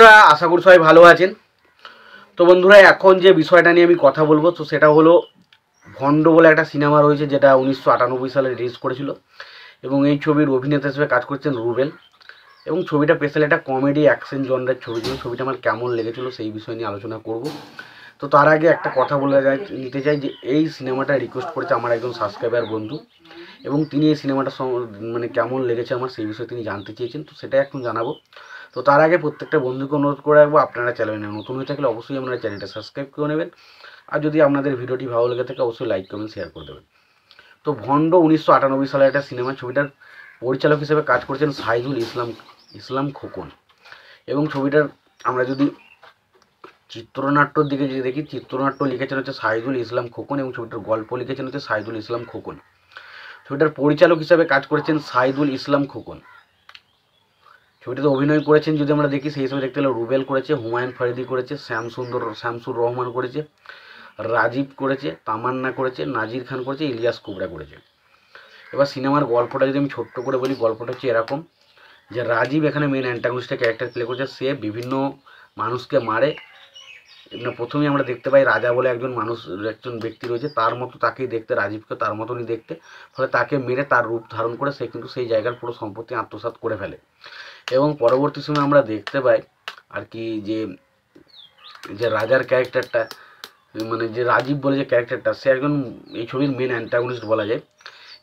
বন্ধুরা আশা করি সবাই ভালো আছেন। তো বন্ধুরা এখন যে বিষয়টা নিয়ে আমি কথা বলবো তো সেটা হলো ভণ্ড বলে একটা সিনেমা রয়েছে যেটা 1998 সালে রিলিজ করেছিল এবং এই ছবির অভিনেতা হিসেবে কাজ করছেন রুবেল এবং ছবিটা স্পেশালি একটা কমেডি অ্যাকশন জনরের ছবি ছিল। ছবিটা আমার কেমন লেগেছিল সেই বিষয় নিয়ে আলোচনা করব। তো তার আগে একটা কথা বলে নিতে চাই যে এই সিনেমাটা রিকোয়েস্ট করেছে আমার একজন সাবস্ক্রাইবার বন্ধু এবং তিনি এই সিনেমাটা মানে কেমন লেগেছে আমার সেই বিষয়ে তিনি জানতে চেয়েছেন, তো সেটা এখন জানাবো। তো তার আগে প্রত্যেকটা বন্ধুকে অনুরোধ করে রাখবো, আপনারা চ্যানেলে নতুন হয়ে থাকলে অবশ্যই আপনারা চ্যানেলটা সাবস্ক্রাইব করে নেবেন আর যদি আপনাদের ভিডিওটি ভালো লেগে থাকে অবশ্যই লাইক কমেন্ট শেয়ার করে দেবেন। তো ভণ্ড 1998 সালের একটা সিনেমা, ছবিটার পরিচালক হিসেবে কাজ করেছেন সাইদুল ইসলাম খোকন এবং ছবিটার আমরা যদি চিত্রনাট্যর দিকে যদি দেখি, চিত্রনাট্য লিখেছেন হচ্ছে সাইদুল ইসলাম খোকন এবং ছবিটার গল্প লিখেছেন হচ্ছে সাইদুল ইসলাম খোকন। ছবিটার পরিচালক হিসেবে কাজ করেছেন সাইদুল ইসলাম খোকন। ছবিটাতে অভিনয় করেছেন যদি আমরা দেখি সেই হিসেবে দেখতে গেলে রুবেল করেছে, হুমায়ুন ফরিদি করেছে, শামসুর রহমান করেছে, রাজীব করেছে, তামান্না করেছে, নাজির খান করেছে, ইলিয়াস কুবরা করেছে। এবার সিনেমার গল্পটা যদি আমি ছোট্ট করে বলি, গল্পটা হচ্ছে এরকম যে রাজীব এখানে মেন অ্যান্টাগনিস্টের ক্যারেক্টার প্লে করেছে। সে বিভিন্ন মানুষকে মারে। প্রথমেই আমরা দেখতে পাই রাজা বলে একজন ব্যক্তি রয়েছে, তার মতো তাকেই দেখতে, রাজীবকে তার মতনই দেখতে, ফলে তাকে মেরে তার রূপ ধারণ করে সে কিন্তু সেই জায়গার পুরো সম্পত্তি আত্মসাৎ করে ফেলে এবং পরবর্তী সময় আমরা দেখতে পাই আর কি যে রাজার ক্যারেক্টারটা মানে যে রাজীব বলে যে ক্যারেক্টারটা সে একজন এই ছবির মেন অ্যান্টাগনিস্ট বলা যায়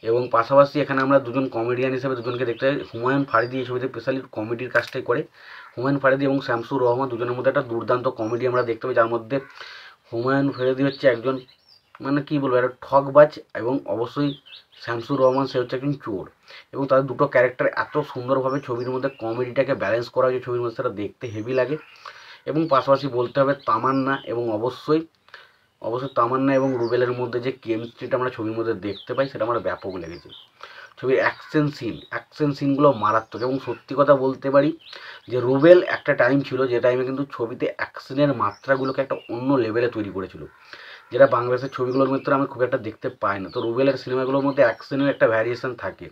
এবং পাশাপাশি এখানে আমরা দুজন কমেডিয়ান হিসেবে দুজনকে দেখতে পাই। হুমায়ুন ফারিদি এই ছবিতে স্পেশালি কমেডির কাজটাই করে। হুমায়ুন ফারিদি এবং শামসুর রহমান দুজনের মধ্যে একটা দুর্দান্ত কমেডি আমরা দেখতে পাই, যার মধ্যে হুমায়ুন ফারিদি হচ্ছে একজন মানে কী বলবো একটা ঠকবাজ এবং অবশ্যই শামসুর রহমান সে হচ্ছে একজন চোর এবং তাদের দুটো ক্যারেক্টার এত সুন্দরভাবে ছবির মধ্যে কমেডিটাকে ব্যালেন্স করা হয়েছে ছবির মধ্যে, সেটা দেখতে হেভি লাগে। এবং পাশাপাশি বলতে হবে তামান্না এবং অবশ্যই তামান্না এবং রুবেলের মধ্যে যে কেমিস্ট্রিটা আমরা ছবির মধ্যে দেখতে পাই সেটা আমার ব্যাপক লেগেছে। ছবির অ্যাকশন সিনগুলো মারাত্মক এবং সত্যি কথা বলতে পারি যে রুবেল একটা টাইম ছিল যে টাইমে কিন্তু ছবিতে অ্যাকশনের মাত্রাগুলোকে একটা অন্য লেভেলে তৈরি করেছিল, যেটা বাংলাদেশের ছবিগুলোর মধ্যে আমি খুব একটা দেখতে পাই না। তো রুবেলের সিনেমাগুলোর মধ্যে অ্যাকশনের একটা ভ্যারিয়েশন থাকে,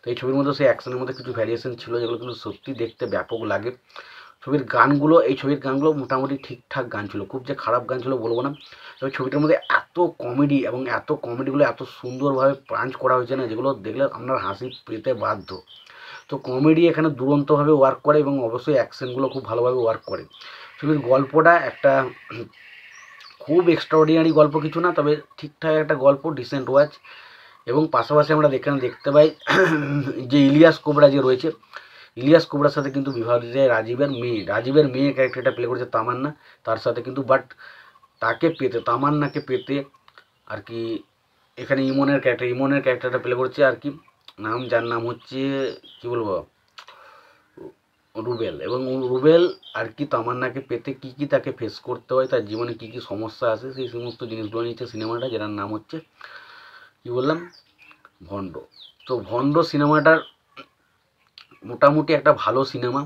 তো এই ছবির মধ্যে সেই অ্যাকশনের মধ্যে কিছু ভ্যারিয়েশন ছিল যেগুলো কিন্তু সত্যি দেখতে ব্যাপক লাগে। এই ছবির গানগুলো মোটামুটি ঠিকঠাক গান ছিল, খুব যে খারাপ গান ছিল বলবো না। তবে ছবিটার মধ্যে এত কমেডি এবং এত কমেডিগুলো এত সুন্দরভাবে পাঞ্চ করা হয়েছে না, যেগুলো দেখলে আপনার হাসি পেতে বাধ্য। তো কমেডি এখানে দুরন্তভাবে ওয়ার্ক করে এবং অবশ্যই অ্যাকশনগুলো খুব ভালোভাবে ওয়ার্ক করে। ছবির গল্পটা একটা খুব এক্সট্রাঅর্ডিনারি গল্প কিছু না, তবে ঠিকঠাক একটা গল্প, ডিসেন্ট ওয়াচ। এবং পাশাপাশি আমরা দেখতে পাই যে ইলিয়াস কোবরা যে রয়েছে, ইলিয়াস কোবরার সাথে কিন্তু বিবাহ দিতে যায় রাজীবের মেয়ে ক্যারেক্টারটা প্লে করেছে তামান্না, তার সাথে কিন্তু তামান্নাকে পেতে আর কি এখানে ইমনের ক্যারেক্টারটা প্লে করছে আর কি যার নাম হচ্ছে কি বলবো রুবেল। এবং রুবেল আর কি তামান্নাকে পেতে কী তাকে ফেস করতে হয়, তার জীবনে কী সমস্যা আসে, সেই সমস্ত জিনিসগুলো নিচ্ছে সিনেমাটা, যেটার নাম হচ্ছে কি বললাম ভণ্ড। তো ভণ্ড সিনেমাটার মোটামুটি একটা ভালো সিনেমা।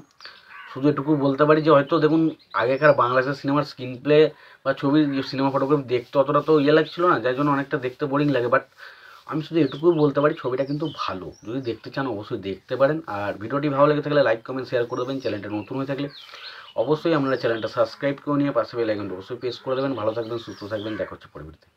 শুধু এটুকু বলতে পারি যে হয়তো দেখুন আগেকার বাংলাদেশের সিনেমার স্ক্রিন প্লে বা সিনেমা ফটোগ্রাফি দেখতে অতটা তো লাগছিল না, যার জন্য অনেকটা দেখতে বোরিং লাগে। বাট আমি শুধু এটুকুই বলতে পারি ছবিটা কিন্তু ভালো, যদি দেখতে চান অবশ্যই দেখতে পারেন। আর ভিডিওটি ভালো লেগে থাকলে লাইক কমেন্ট শেয়ার করে দেবেন। চ্যানেলটা নতুন হয়ে থাকলে অবশ্যই আপনারা চ্যানেলটা সাবস্ক্রাইব করে নিয়ে পাশে বেল আইকনটা অবশ্যই প্রেস করে দেবেন। ভালো থাকবেন, সুস্থ থাকবেন, দেখা হচ্ছে পরবর্তীতে।